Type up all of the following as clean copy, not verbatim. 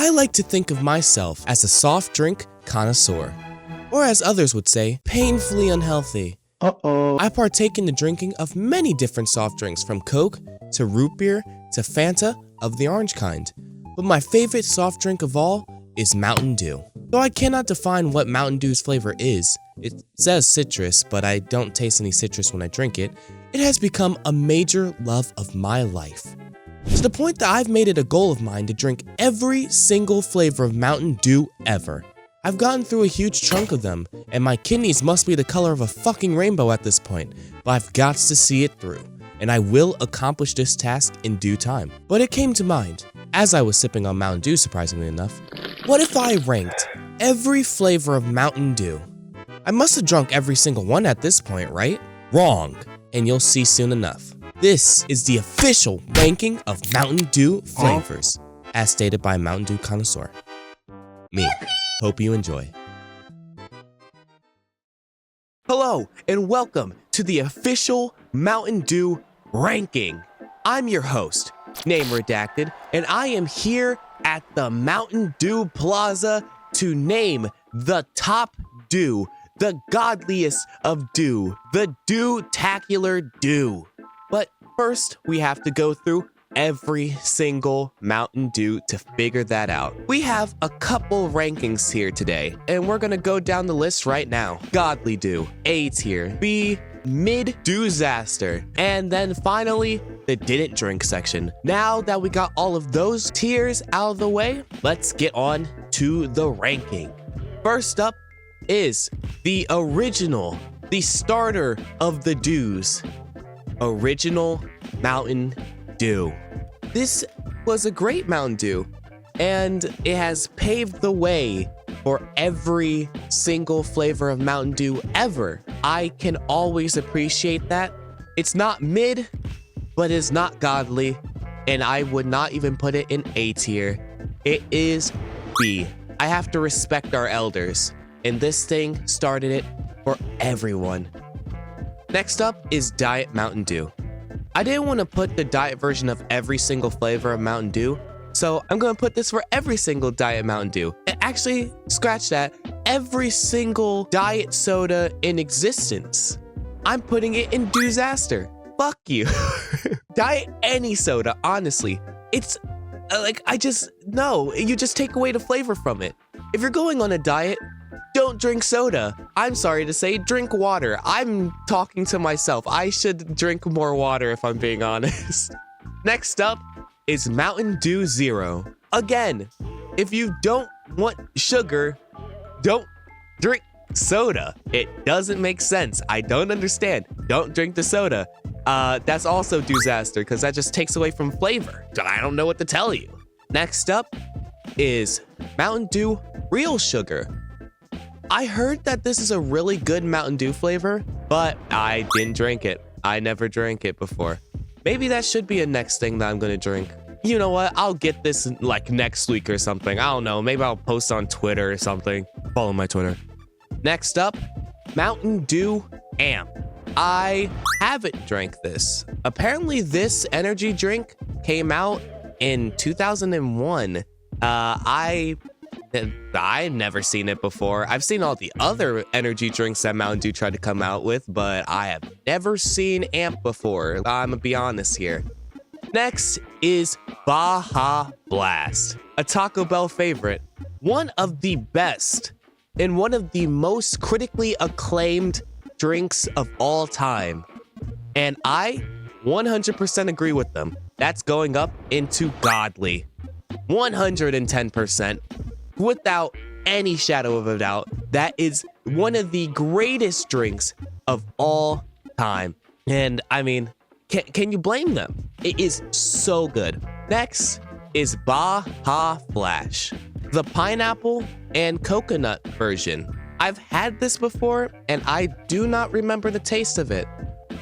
I like to think of myself as a soft drink connoisseur, or as others would say, painfully unhealthy. I partake in the drinking of many different soft drinks, from Coke to root beer to Fanta of the orange kind. But my favorite soft drink of all is Mountain Dew. Though I cannot define what Mountain Dew's flavor is, it says citrus, but I don't taste any citrus when I drink it, it has become a major love of my life. To the point that I've made it a goal of mine to drink every single flavor of Mountain Dew ever. I've gotten through a huge chunk of them, and my kidneys must be the color of a fucking rainbow at this point, but I've got to see it through, and I will accomplish this task in due time. But it came to mind, as I was sipping on Mountain Dew surprisingly enough, what if I ranked every flavor of Mountain Dew? I must have drunk every single one at this point, right? Wrong, and you'll see soon enough. This is the official ranking of Mountain Dew flavors, as stated by Mountain Dew connoisseur. Me. Hope you enjoy. Hello, and welcome to the official Mountain Dew ranking. I'm your host, name redacted, and I am here at the Mountain Dew Plaza to name the top Dew, the godliest of Dew, the Dew-tacular Dew. But first, we have to go through every single Mountain Dew to figure that out. We have a couple rankings here today, and we're gonna go down the list right now. Godly Dew, A tier. B, mid Dewsaster. And then finally, the didn't drink section. Now that we got all of those tiers out of the way, let's get on to the ranking. First up is the original, the starter of the Dews, Original Mountain Dew. This was a great Mountain Dew, and it has paved the way for every single flavor of Mountain Dew ever. I can always appreciate that. It's not mid, but it's not godly, and I would not even put it in A tier. It is B. I have to respect our elders, and this thing started it for everyone. Next up is Diet Mountain Dew. I didn't want to put the diet version of every single flavor of Mountain Dew, so I'm going to put this for every single Diet Mountain Dew. And actually, scratch that, every single diet soda in existence. I'm putting it in Dewsaster. Fuck you. Diet any soda, honestly. It's like, no, you just take away the flavor from it. If you're going on a diet, don't drink soda. I'm sorry to say, drink water. I'm talking to myself. I should drink more water if I'm being honest. Next up is Mountain Dew Zero. Again, if you don't want sugar, don't drink soda. It doesn't make sense. I don't understand. Don't drink the soda. That's also Dewsaster, because that just takes away from flavor. I don't know what to tell you. Next up is Mountain Dew Real Sugar. I heard that this is a really good Mountain Dew flavor, but I didn't drink it. I never drank it before. Maybe that should be a next thing that I'm gonna drink. You know what? I'll get this like next week or something. I don't know. Maybe I'll post on Twitter or something. Follow my Twitter. Next up, Mountain Dew Amp. I haven't drank this. Apparently this energy drink came out in 2001. I've never seen it before. I've seen all the other energy drinks that Mountain Dew tried to come out with, but I have never seen Amp before. I'm gonna be honest here. Next is Baja Blast, a Taco Bell favorite. One of the best and one of the most critically acclaimed drinks of all time. And I 100% agree with them. That's going up into godly. 110%. Without any shadow of a doubt, that is one of the greatest drinks of all time. And I mean, can you blame them? It is so good. Next is Baja Flash, the pineapple and coconut version. I've had this before, and I do not remember the taste of it.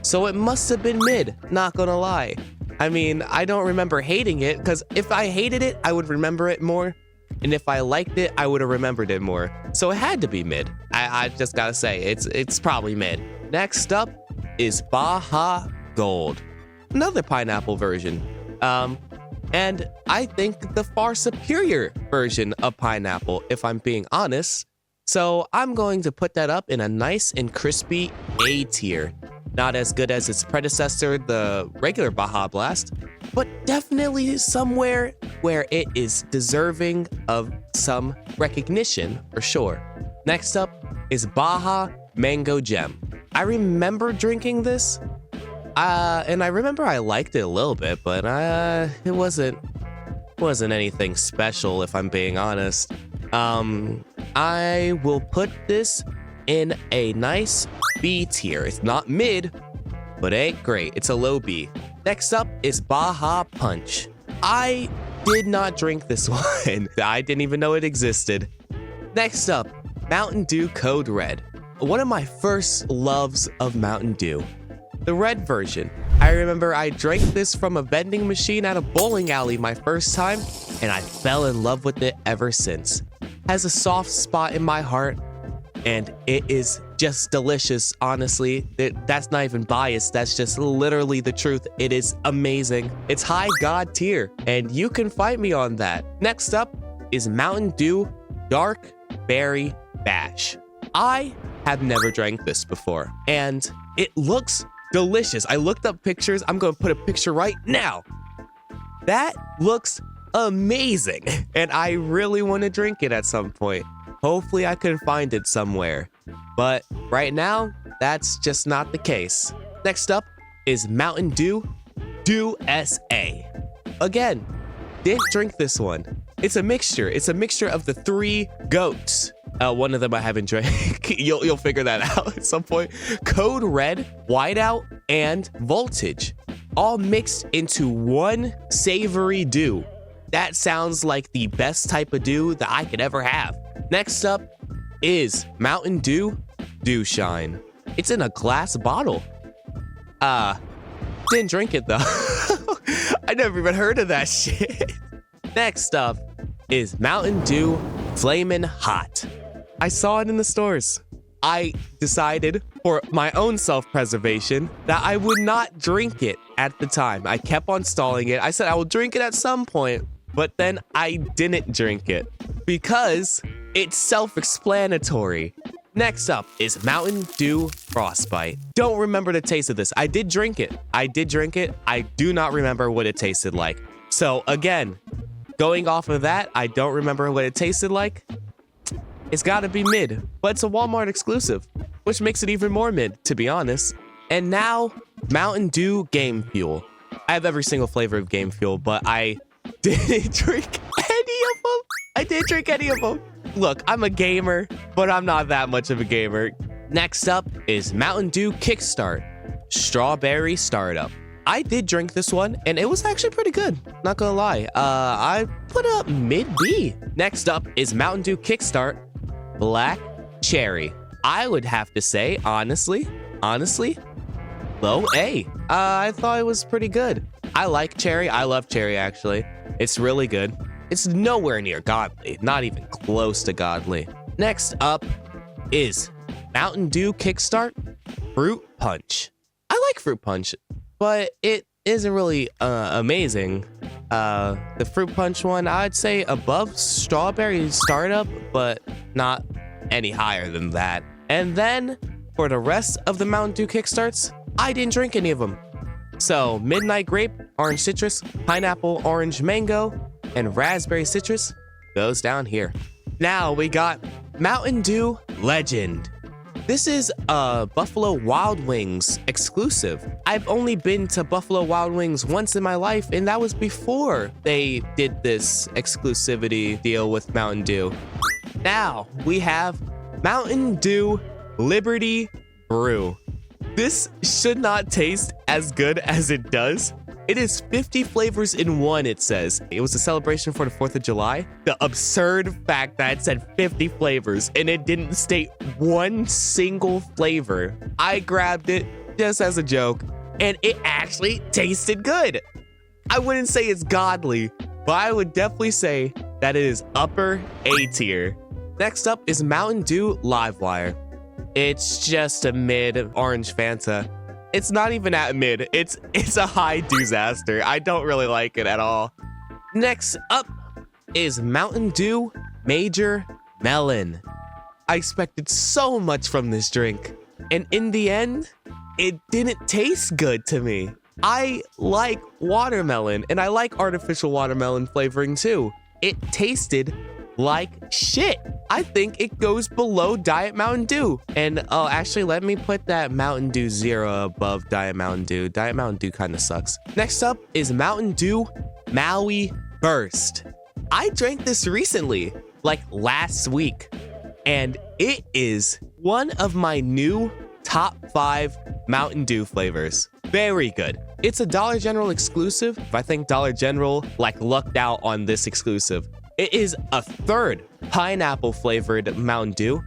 So it must have been mid, not gonna lie. I mean, I don't remember hating it, because if I hated it, I would remember it more. And if I liked it, I would have remembered it more. So it had to be mid. I just gotta say, it's probably mid. Next up is Baja Gold, another pineapple version. and I think the far superior version of pineapple, if I'm being honest. So I'm going to put that up in a nice and crispy A tier. Not as good as its predecessor, the regular Baja Blast, but definitely somewhere where it is deserving of some recognition for sure. Next up is Baja Mango Gem. I remember drinking this, and I remember I liked it a little bit, but it wasn't anything special if I'm being honest. I will put this in a nice B tier. It's not mid, but ain't great. It's a low B. Next up is Baja Punch. I did not drink this one. I didn't even know it existed. Next up, Mountain Dew Code Red. One of my first loves of Mountain Dew. The red version. I remember I drank this from a vending machine at a bowling alley my first time, and I fell in love with it ever since. Has a soft spot in my heart, and it is just delicious, honestly. That's not even biased, that's just literally the truth. It is amazing. It's high god tier, and you can fight me on that. Next up is Mountain Dew Dark Berry Bash. I have never drank this before, and it looks delicious. I looked up pictures. I'm gonna put a picture right now. That looks amazing, and I really want to drink it at some point. Hopefully I can find it somewhere, but right now that's just not the case. Next up is Mountain Dew Dew SA. Again, didn't drink this one. It's a mixture of the three goats. One of them I haven't drank. You'll figure that out at some point. Code Red, Whiteout, and Voltage, all mixed into one savory dew. That sounds like the best type of dew that I could ever have. Next up is Mountain Dew Dew Shine. It's in a glass bottle. Didn't drink it though. I never even heard of that shit. Next up is Mountain Dew Flamin' Hot. I saw it in the stores. I decided for my own self-preservation that I would not drink it at the time. I kept on stalling it. I said I will drink it at some point, but then I didn't drink it because it's self-explanatory. Next up is Mountain Dew Frostbite. Don't remember the taste of this. I did drink it. I do not remember what it tasted like. So again, going off of that, I don't remember what it tasted like. It's gotta be mid, but it's a Walmart exclusive, which makes it even more mid, to be honest. And now, Mountain Dew Game Fuel. I have every single flavor of Game Fuel, but I didn't drink any of them. I didn't drink any of them. Look, I'm a gamer, but I'm not that much of a gamer. Next up is Mountain Dew Kickstart Strawberry Startup. I did drink this one, and it was actually pretty good. Not gonna lie. I put up mid B. Next up is Mountain Dew Kickstart Black Cherry. I would have to say, honestly, low A. I thought it was pretty good. I like cherry. I love cherry, actually. It's really good. It's nowhere near godly. Not even close to godly. Next up is Mountain Dew Kickstart Fruit Punch. I like Fruit Punch, but it isn't really amazing. The Fruit Punch one, I'd say above Strawberry Startup, but not any higher than that. And then for the rest of the Mountain Dew Kickstarts, I didn't drink any of them. So Midnight Grape, Orange Citrus, Pineapple, Orange Mango, and Raspberry Citrus goes down here. Now we got Mountain Dew Legend. This is a Buffalo Wild Wings exclusive. I've only been to Buffalo Wild Wings once in my life, and that was before they did this exclusivity deal with Mountain Dew. Now we have Mountain Dew Liberty Brew. This should not taste as good as it does. It is 50 flavors in one, it says. It was a celebration for the 4th of July. The absurd fact that it said 50 flavors and it didn't state one single flavor. I grabbed it just as a joke, and it actually tasted good. I wouldn't say it's godly, but I would definitely say that it is upper A tier. Next up is Mountain Dew Livewire. It's just a mid orange Fanta. It's not even at mid. It's a high disaster. I don't really like it at all. Next up is Mountain Dew Major Melon. I expected so much from this drink, and in the end, it didn't taste good to me. I like watermelon, and I like artificial watermelon flavoring too. It tasted like shit. I think it goes below Diet Mountain Dew. And oh, actually, let me put that Mountain Dew Zero above Diet Mountain Dew. Diet Mountain Dew kind of sucks. Next up is Mountain Dew Maui Burst. I drank this recently, like last week, and it is one of my new top 5 Mountain Dew flavors. Very good. It's a Dollar General exclusive. I think Dollar General like lucked out on this exclusive. It is a third pineapple flavored Mountain Dew,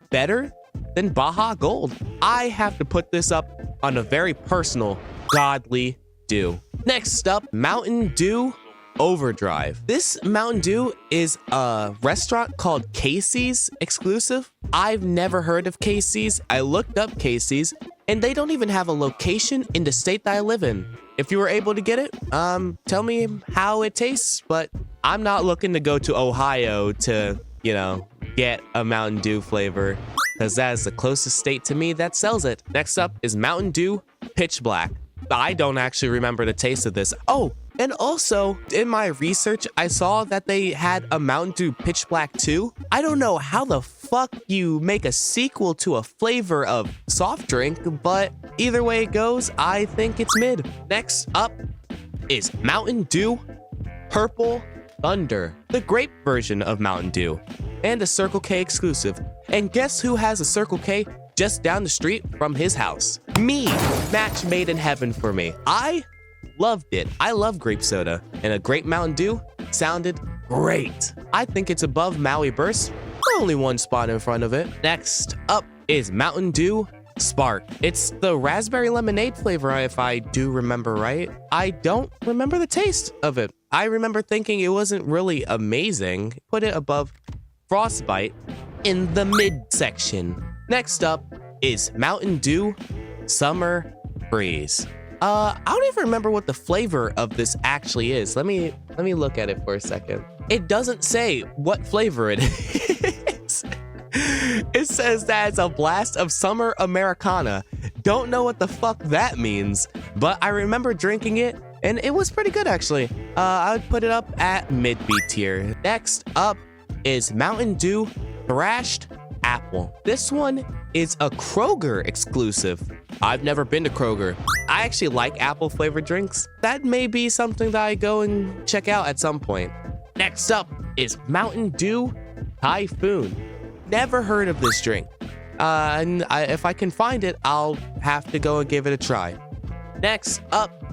better than Baja Gold. I have to put this up on a very personal godly dew. Next up, Mountain Dew Overdrive. This Mountain Dew is a restaurant called Casey's exclusive. I've never heard of Casey's. I looked up Casey's and they don't even have a location in the state that I live in. If you were able to get it, tell me how it tastes, but I'm not looking to go to Ohio to, get a Mountain Dew flavor, because that is the closest state to me that sells it. Next up is Mountain Dew Pitch Black. I don't actually remember the taste of this. Oh, and also, in my research, I saw that they had a Mountain Dew Pitch Black 2. I don't know how the fuck you make a sequel to a flavor of soft drink, but either way it goes, I think it's mid. Next up is Mountain Dew Purple Thunder, the grape version of Mountain Dew, and a Circle K exclusive. And guess who has a Circle K just down the street from his house? Me. Match made in heaven for me. I loved it. I love grape soda, and a grape Mountain Dew sounded great. I think it's above Maui Burst, only one spot in front of it. Next up is Mountain Dew Spark. It's the raspberry lemonade flavor, if I do remember right. I don't remember the taste of it. I remember thinking it wasn't really amazing. Put it above Frostbite in the mid section. Next up is Mountain Dew Summer Breeze. I don't even remember what the flavor of this actually is. Let me look at it for a second. It doesn't say what flavor it is. It says that it's a blast of summer Americana. Don't know what the fuck that means, but I remember drinking it and it was pretty good actually. I would put it up at mid-B tier. Next up is Mountain Dew Thrashed Apple. This one is a Kroger exclusive. I've never been to Kroger. I actually like apple flavored drinks. That may be something that I go and check out at some point. Next up is Mountain Dew Typhoon. Never heard of this drink. If I can find it, I'll have to go and give it a try. Next up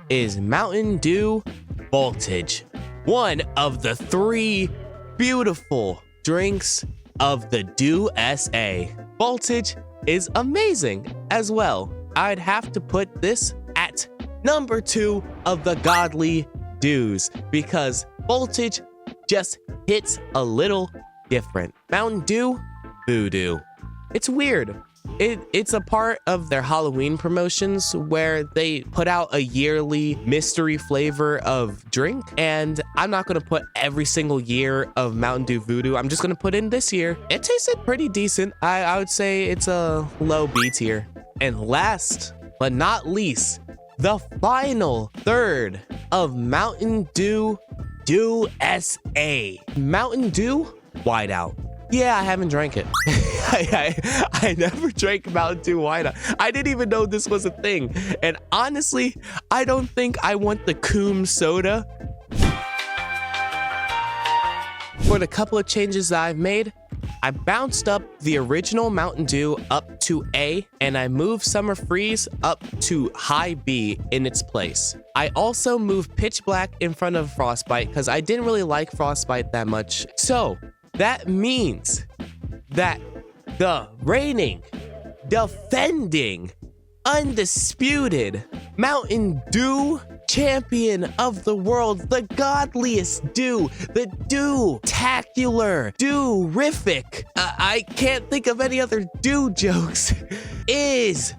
is Mountain Dew Voltage. One of the 3 beautiful drinks of the Dew SA. Voltage is amazing as well. I'd have to put this at number 2 of the godly dews because Voltage just hits a little different. Mountain Dew Voodoo. It's weird. It's a part of their Halloween promotions where they put out a yearly mystery flavor of drink, and I'm not gonna put every single year of Mountain Dew Voodoo. I'm just gonna put in this year. It tasted pretty decent. I would say it's a low B tier. And last but not least, the final third of Mountain Dew SA. Mountain Dew Whiteout. Yeah, I haven't drank it. I never drank Mountain Dew Whiteout. I didn't even know this was a thing. And honestly, I don't think I want the Coom soda. For the couple of changes that I've made, I bounced up the original Mountain Dew up to A, and I moved Summer Freeze up to high B in its place. I also moved Pitch Black in front of Frostbite because I didn't really like Frostbite that much. So that means that the reigning, defending, undisputed Mountain Dew champion of the world, the godliest Dew, the Dew-tacular, Dew-rific, I can't think of any other Dew jokes, is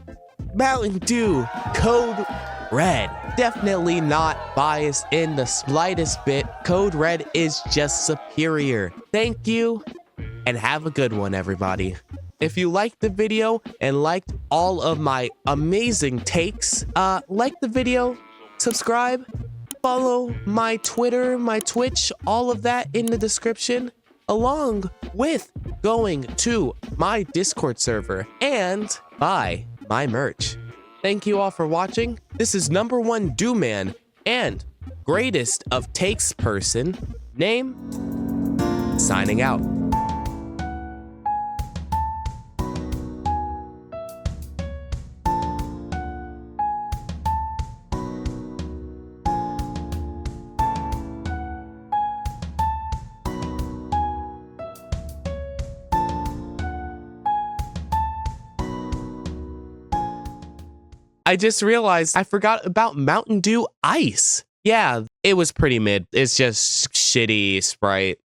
Mountain Dew Code Red. definitely not biased in the slightest bit. Code Red is just superior. Thank you, and have a good one, everybody. If you liked the video and liked all of my amazing takes, like the video, subscribe, follow my Twitter, my Twitch, all of that in the description, along with going to my Discord server and buy my merch. Thank you all for watching. This is #1 Do Man and greatest of takes person, Name, signing out. I just realized I forgot about Mountain Dew Ice. Yeah, it was pretty mid. It's just shitty Sprite.